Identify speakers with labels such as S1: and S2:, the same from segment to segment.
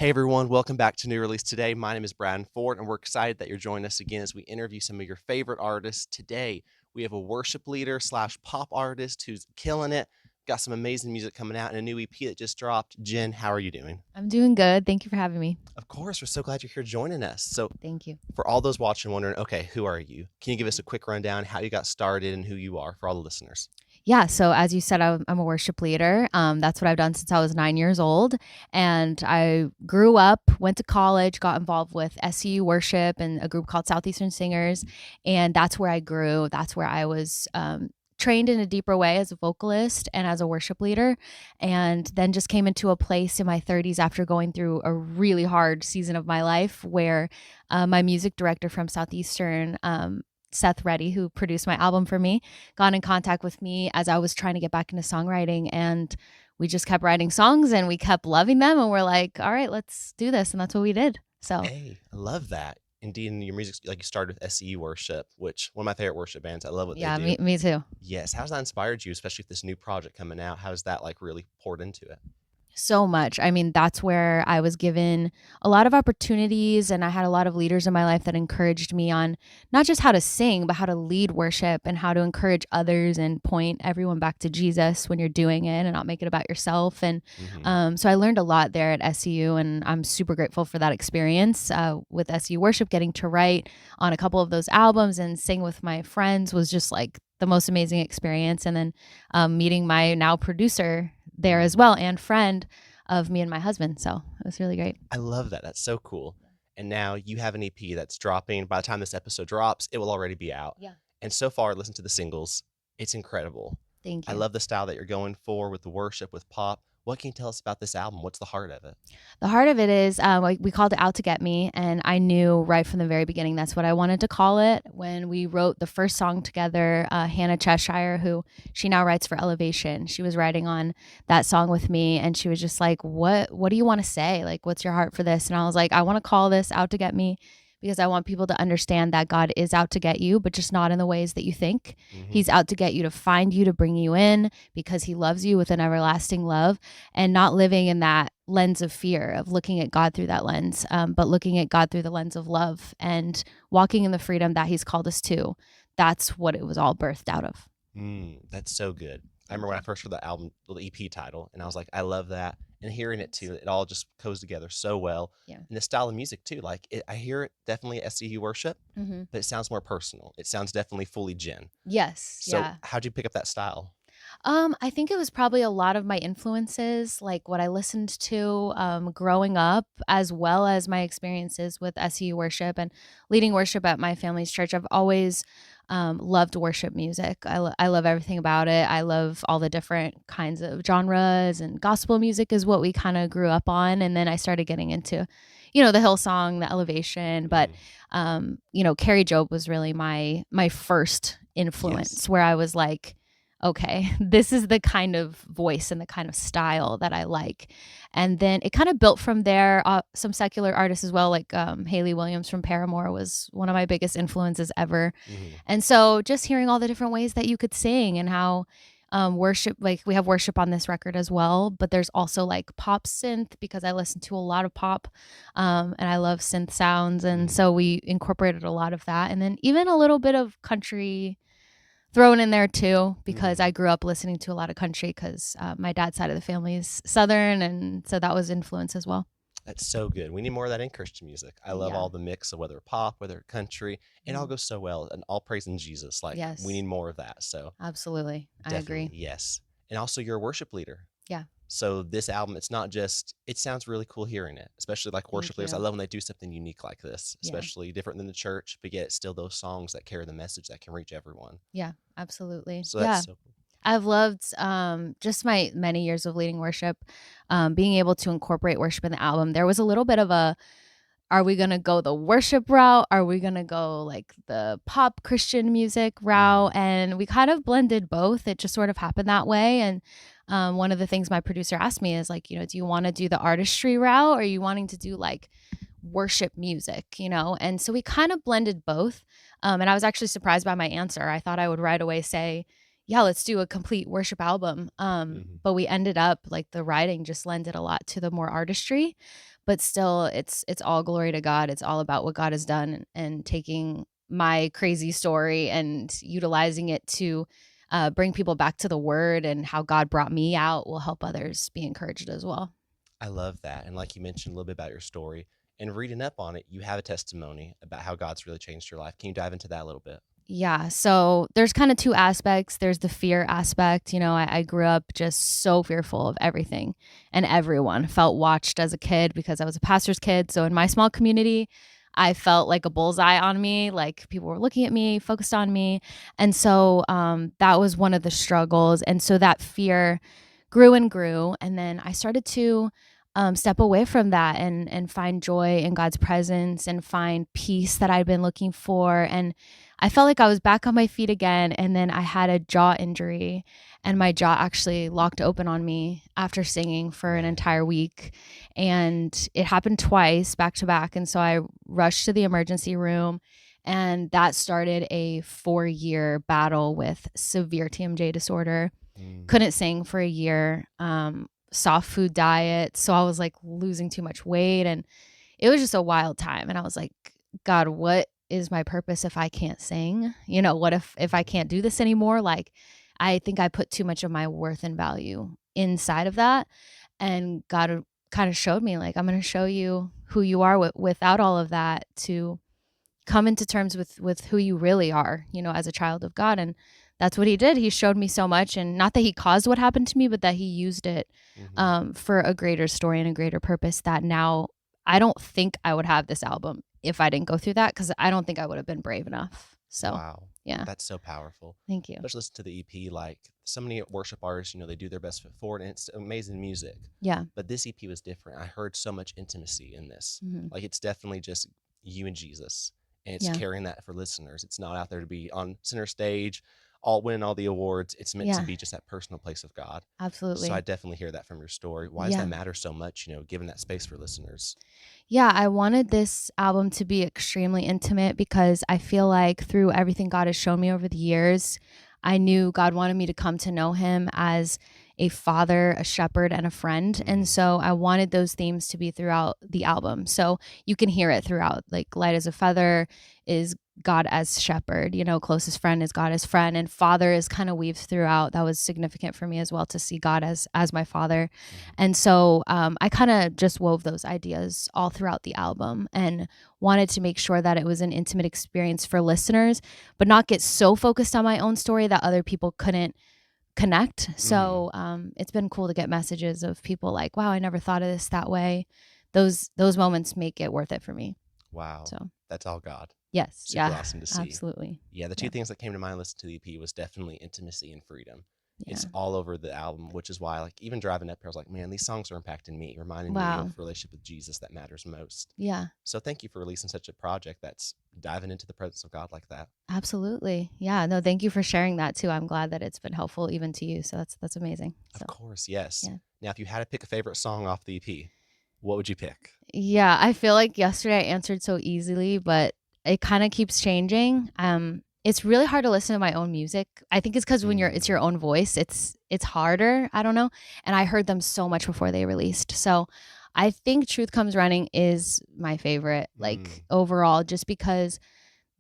S1: Hey everyone, welcome back to New Release Today. My name is Brad Ford, and we're excited that you're joining us again as we interview some of your favorite artists. Today, we have a worship leader slash pop artist who's killing it. Got some amazing music coming out and a new EP that just dropped. Jen, how are you doing?
S2: I'm doing good. Thank you for having me.
S1: Of course, we're so glad you're here joining us. So,
S2: Thank you.
S1: for all those watching wondering, okay, who are you? Can you give us a quick rundown how you got started and who you are for all the listeners?
S2: Yeah, so as you said, I'm a worship leader. That's what I've done since I was 9 years old. And I grew up, went to college, got involved with SCU worship and a group called Southeastern Singers. And that's where I grew. That's where I was trained in a deeper way as a vocalist and as a worship leader. And then just came into a place in my 30s after going through a really hard season of my life where my music director from Southeastern, Seth Reddy, who produced my album for me, got in contact with me as I was trying to get back into songwriting. And we just kept writing songs and we kept loving them. And we're like, all right, let's do this. And that's what we did. So,
S1: Hey, I love that. Indeed, in your music, like you started with SCU Worship, which one of my favorite worship bands. I love what they
S2: yeah,
S1: do.
S2: me too.
S1: Yes. How's that inspired you, especially with this new project coming out? How's that like really poured into it?
S2: So much. I mean, that's where I was given a lot of opportunities, and I had a lot of leaders in my life that encouraged me on not just how to sing, but how to lead worship and how to encourage others and point everyone back to Jesus when you're doing it and not make it about yourself. And
S1: Hmm.
S2: so I learned a lot there at SEU, and I'm super grateful for that experience with SEU worship. Getting to write on a couple of those albums and sing with my friends was just like the most amazing experience. And then meeting my now producer there as well and friend of me and my husband. So it was really great.
S1: I love that. That's so cool. And now you have an EP that's dropping. By the time this episode drops, it will already be out.
S2: Yeah.
S1: And so far, listen to the singles. It's incredible.
S2: Thank
S1: I
S2: you.
S1: love the style that you're going for with the worship, with pop. What can you tell us about this album? What's the heart of it?
S2: The heart of it is we called it Out to Get Me. And I knew right from the very beginning that's what I wanted to call it. When we wrote the first song together, Hannah Cheshire, who she now writes for Elevation, she was writing on that song with me. And she was just like, what do you want to say? Like, what's your heart for this? And I was like, I want to call this Out to Get Me because I want people to understand that God is out to get you, but just not in the ways that you think.
S1: Hmm.
S2: He's out to get you, to find you, to bring you in because he loves you with an everlasting love, and not living in that lens of fear of looking at God through that lens, but looking at God through the lens of love and walking in the freedom that he's called us to. That's what it was all birthed out of.
S1: That's so good. I
S2: Thank
S1: remember when I
S2: you.
S1: first heard the album, the EP title, and I was like, I love that. And hearing it too, it all just goes together so well.
S2: Yeah.
S1: And the style of music too, I hear it definitely SCU worship,
S2: Mm-hmm.
S1: but it sounds more personal. It sounds definitely fully Jen.
S2: Yes.
S1: So
S2: Yeah.
S1: how'd you pick up that style?
S2: I think it was probably a lot of my influences, like what I listened to growing up, as well as my experiences with SEU worship and leading worship at my family's church. I've always loved worship music. I love everything about it. I love all the different kinds of genres, and gospel music is what we kind of grew up on. And then I started getting into, the Hillsong, the Elevation. But,
S1: Mm,
S2: Carrie Job was really my first
S1: yes.
S2: influence where I was like, okay, this is the kind of voice and the kind of style that I like. And then it kind of built from there. Some secular artists as well, like Haley Williams from Paramore was one of my biggest influences ever.
S1: Hmm.
S2: And so just hearing all the different ways that you could sing and how worship, like we have worship on this record as well, but there's also like pop synth because I listen to a lot of pop and I love synth sounds. And
S1: Hmm.
S2: so we incorporated a lot of that. And then even a little bit of country thrown in there too because
S1: Hmm.
S2: I grew up listening to a lot of country because my dad's side of the family is Southern, and so that was influence as well.
S1: That's so good. We need more of that in Christian music. I love
S2: Yeah.
S1: all the mix of whether pop, whether country. It all
S2: Mhm.
S1: goes so well, and all praise in Jesus. Like we
S2: Yes,
S1: need more of that. So
S2: absolutely. I
S1: definitely,
S2: agree.
S1: yes. And also, you're a worship leader.
S2: Yeah.
S1: So this album, it's not just, it sounds really cool hearing it, especially like worship
S2: Thank
S1: leaders. I
S2: you.
S1: love when they do something unique like this,
S2: Yeah.
S1: especially different than the church, but yet it's still those songs that carry the message that can reach everyone.
S2: Yeah. Absolutely.
S1: So that's
S2: Yeah.
S1: so cool.
S2: I've loved just my many years of leading worship, being able to incorporate worship in the album. There was a little bit of a, are we going to go the worship route? Are we going to go like the pop Christian music route?
S1: Mhm.
S2: And we kind of blended both. It just sort of happened that way. And one of the things my producer asked me is like, do you want to do the artistry route, or are you wanting to do like worship music? And so we kind of blended both. And I was actually surprised by my answer. I thought I would right away say, yeah, let's do a complete worship album.
S1: Mhm.
S2: But we ended up like the writing just lended a lot to the more artistry. but still it's all glory to God. It's all about what God has done, and taking my crazy story and utilizing it to bring people back to the word, and how God brought me out will help others be encouraged as well.
S1: I love that. And like you mentioned a little bit about your story and reading up on it, you have a testimony about how God's really changed your life. Can you dive into that a little bit?
S2: Yeah. So there's kind of two aspects. There's the fear aspect. I grew up just so fearful of everything and everyone. Felt watched as a kid because I was a pastor's kid. So in my small community, I felt like a bullseye on me, like people were looking at me, focused on me. And so that was one of the struggles. And so that fear grew and grew. And then I started to step away from that, and find joy in God's presence, and find peace that I'd been looking for. And I felt like I was back on my feet again. And then I had a jaw injury, and my jaw actually locked open on me after singing for an
S1: Man.
S2: entire week. And it happened twice back to back. And so I rushed to the emergency room, and that started a 4-year battle with severe TMJ disorder.
S1: Mm.
S2: Couldn't sing for a year. Soft food diet. So I was like losing too much weight, and it was just a wild time. And I was like, God, what is my purpose if I can't sing? What if I can't do this anymore? Like, I think I put too much of my worth and value inside of that. And God kind of showed me, like, I'm going to show you who you are without all of that, to come into terms with who you really are, as a child of God. And that's what he did. He showed me so much, and not that he caused what happened to me, but that he used it
S1: Hmm.
S2: for a greater story and a greater purpose. That now I don't think I would have this album if I didn't go through that, because I don't think I would have been brave enough. So
S1: Wow.
S2: yeah,
S1: That's so powerful.
S2: thank you.
S1: Especially listen to the EP, like so many worship artists, they do their best foot forward and it's amazing music.
S2: Yeah.
S1: But this EP was different. I heard so much intimacy in this.
S2: Hmm.
S1: Like it's definitely just you and Jesus. And it's
S2: Yeah.
S1: carrying that for listeners. It's not out there to be on center stage, all winning all the awards. It's meant to
S2: Yeah.
S1: be just that personal place of God. So I
S2: Absolutely.
S1: definitely hear that from your story. Why does that
S2: Yeah.
S1: matter so much, giving that space for listeners?
S2: Yeah, I wanted this album to be extremely intimate, because I feel like through everything God has shown me over the years, I knew God wanted me to come to know him as a father, a shepherd, and a friend. And
S1: Mm,
S2: so I wanted those themes to be throughout the album. So you can hear it throughout. Like, light as a feather is God as shepherd, closest friend is God as friend, and father is kind of weaved throughout. That was significant for me as well, to see God as my father.
S1: mm,
S2: And so I kind of just wove those ideas all throughout the album, and wanted to make sure that it was an intimate experience for listeners, but not get so focused on my own story that other people couldn't connect.
S1: mm.
S2: So it's been cool to get messages of people like, wow, I never thought of this that way. Those moments make it worth it for me.
S1: Wow.
S2: So
S1: That's all God.
S2: yes,
S1: Super
S2: yeah,
S1: awesome to see.
S2: absolutely.
S1: Yeah, the two
S2: Yeah,
S1: things that came to mind listening to the EP was definitely intimacy and freedom.
S2: yeah.
S1: It's all over the album, which is why, like, even driving up here, I was like, man, these songs are impacting me, reminding me of
S2: Wow.
S1: relationship with Jesus that matters most.
S2: Yeah.
S1: So thank you for releasing such a project that's diving into the presence of God like that.
S2: Absolutely. Yeah. No, thank you for sharing that too. I'm glad that it's been helpful even to you. So that's amazing.
S1: Of
S2: So
S1: course, yes.
S2: yeah.
S1: Now, if you had to pick a favorite song off the EP, what would you pick?
S2: Yeah. I feel like yesterday I answered so easily, but it kind of keeps changing. It's really hard to listen to my own music. I think it's because when it's
S1: Mm,
S2: your own voice, it's harder. I don't know. And I heard them so much before they released. So I think Truth Comes Running is my favorite, like
S1: mm,
S2: overall, just because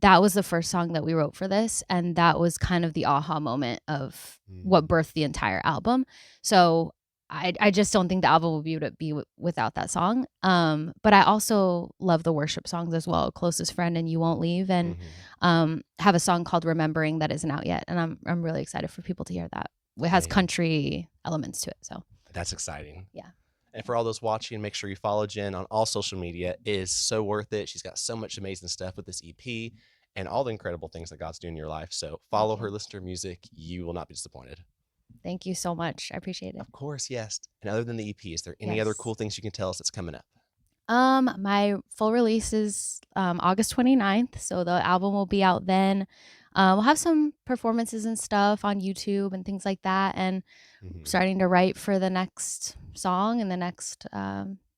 S2: that was the first song that we wrote for this, and that was kind of the aha moment of what
S1: mm.
S2: birthed the entire album. So I just don't think the album would be able to be without that song. But I also love the worship songs as well, Closest Friend and You Won't Leave, and
S1: Hmm.
S2: have a song called Remembering that isn't out yet, and I'm really excited for people to hear that. It has
S1: Man,
S2: country elements to it, so
S1: that's exciting.
S2: yeah.
S1: And for all those watching, make sure you follow Jenn on all social media. It is so worth it. She's got so much amazing stuff with this EP and all the incredible things that God's doing in your life. So
S2: Thank
S1: follow
S2: you.
S1: her, listen to her music. You will not be disappointed.
S2: Thank you so much. I appreciate it.
S1: Of course, yes. And other than the EP, is there any other
S2: Yes.
S1: cool things you can tell us that's coming up?
S2: My full release is August 29th, so the album will be out then. We'll have some performances and stuff on YouTube and things like that, and
S1: Hmm.
S2: starting to write for the next song and the next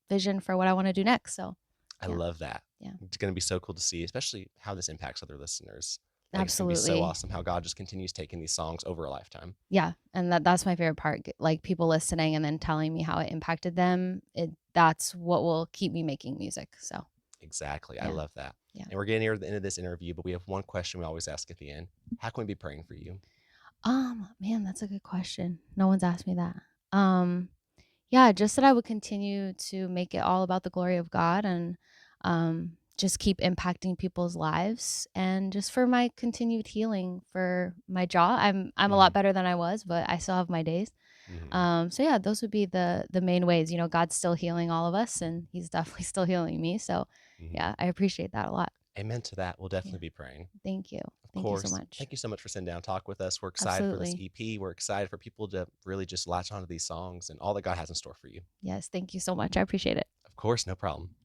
S2: vision for what I want to do next. So,
S1: I
S2: yeah,
S1: love that.
S2: yeah,
S1: It's going to be so cool to see, especially how this impacts other listeners. Like, it's gonna be so
S2: Absolutely.
S1: awesome how God just continues taking these songs over a lifetime.
S2: Yeah, and that's my favorite part, like, people listening and then telling me how it impacted them, that's what will keep me making music, so,
S1: Exactly. I
S2: yeah,
S1: love that.
S2: yeah.
S1: And we're getting near the end of this interview, but we have one question we always ask at the end. How can we be praying for you?
S2: Man, that's a good question. No one's asked me that. Um, yeah, just that I would continue to make it all about the glory of God and, just keep impacting people's lives and just for my continued healing for my jaw. I'm a lot
S1: Mhm.
S2: better than I was, but I still have my days.
S1: Mhm.
S2: So yeah, those would be the main ways. You know, God's still healing all of us, and He's definitely still healing me. So
S1: Mhm.
S2: yeah, I appreciate that a lot.
S1: Amen to that. We'll
S2: Yeah,
S1: definitely be praying.
S2: thank you,
S1: Of
S2: thank you so
S1: course.
S2: much.
S1: Thank you so much for sitting down and talk with us. We're excited for this
S2: Absolutely,
S1: EP. We're excited for people to really just latch onto these songs and all that God has in store for you.
S2: yes, thank you so much. I appreciate it.
S1: Of course, no problem.